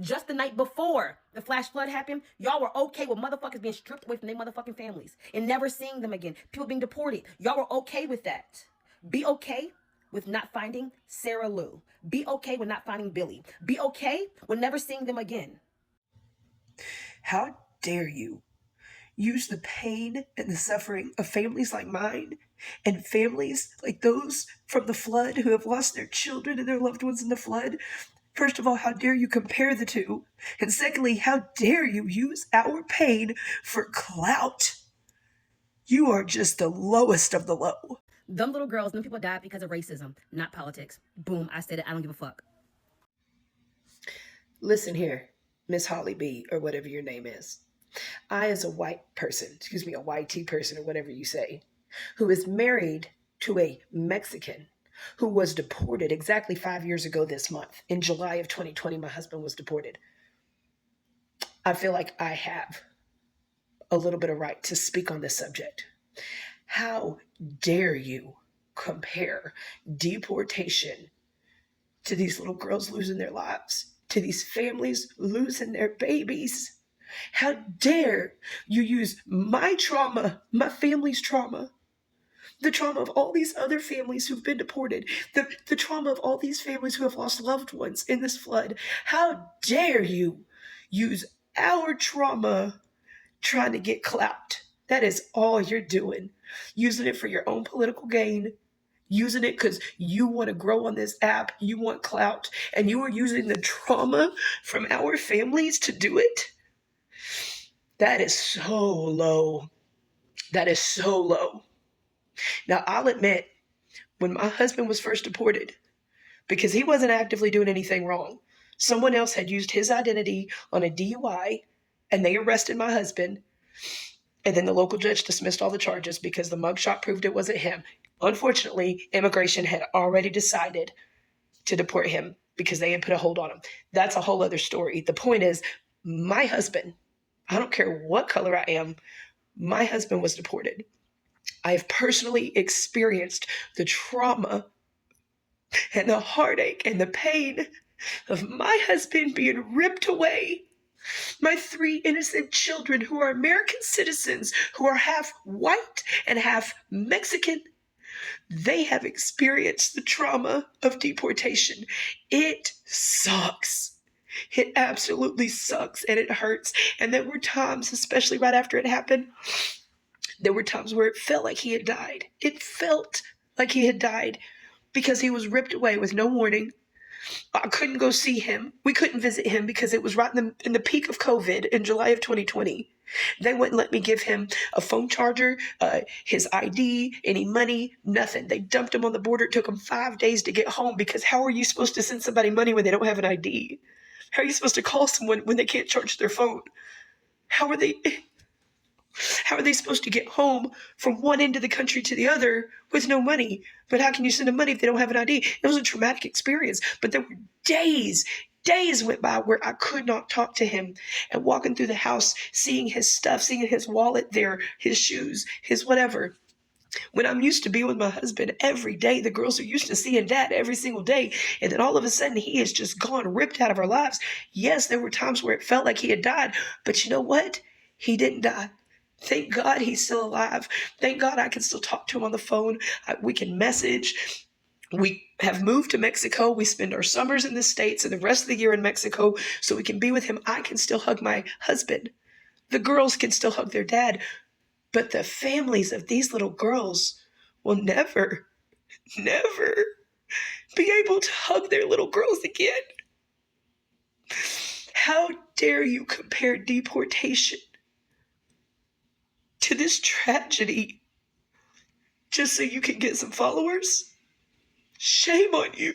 Just the night before the flash flood happened, y'all were okay with motherfuckers being stripped away from their motherfucking families and never seeing them again. People being deported. Y'all were okay with that. Be okay with not finding Sarah Lou. Be okay with not finding Billy. Be okay with never seeing them again. How dare you use the pain and the suffering of families like mine and families like those from the flood who have lost their children and their loved ones in the flood? First of all, how dare you compare the two? And secondly, how dare you use our pain for clout? You are just the lowest of the low. Them little girls, them people died because of racism, not politics. Boom, I said it. I don't give a fuck. Listen here, Miss Holly B, or whatever your name is. I, as a white person, a white person, or whatever you say, who is married to a Mexican who was deported exactly 5 years ago this month. In July of 2020, my husband was deported. I feel like I have a little bit of right to speak on this subject. How dare you compare deportation to these little girls losing their lives, to these families losing their babies? How dare you use my trauma, my family's trauma, the trauma of all these other families who've been deported, the trauma of all these families who have lost loved ones in this flood. How dare you use our trauma trying to get clout? That is all you're doing. Using it for your own political gain, using it because you want to grow on this app, you want clout, and you are using the trauma from our families to do it? That is so low. That is so low. Now, I'll admit, when my husband was first deported, because he wasn't actively doing anything wrong, someone else had used his identity on a DUI, and they arrested my husband, and then the local judge dismissed all the charges because the mugshot proved it wasn't him. Unfortunately, immigration had already decided to deport him because they had put a hold on him. That's a whole other story. The point is, my husband, I don't care what color I am, my husband was deported. I have personally experienced the trauma and the heartache and the pain of my husband being ripped away. My 3 innocent children who are American citizens, who are half white and half Mexican, they have experienced the trauma of deportation. It sucks. It absolutely sucks, and it hurts. And there were times, especially right after it happened, there were times where it felt like he had died. It felt like he had died because he was ripped away with no warning. I couldn't go see him. We couldn't visit him because it was right in the peak of COVID in July of 2020. They wouldn't let me give him a phone charger, his ID, any money, nothing. They dumped him on the border. It took him 5 days to get home because how are you supposed to send somebody money when they don't have an ID? How are you supposed to call someone when they can't charge their phone? How are they supposed to get home from one end of the country to the other with no money? But how can you send them money if they don't have an ID? It was a traumatic experience, but there were days went by where I could not talk to him, and walking through the house, seeing his stuff, seeing his wallet there, his shoes, his whatever. When I'm used to being with my husband every day, the girls are used to seeing dad every single day, and then all of a sudden he is just gone, ripped out of our lives. Yes, there were times where it felt like he had died, but you know what? He didn't die. Thank God he's still alive. Thank God I can still talk to him on the phone. We can message. We have moved to Mexico. We spend our summers in the States and the rest of the year in Mexico so we can be with him. I can still hug my husband. The girls can still hug their dad. But the families of these little girls will never be able to hug their little girls again. How dare you compare deportation to this tragedy just so you can get some followers? Shame on you.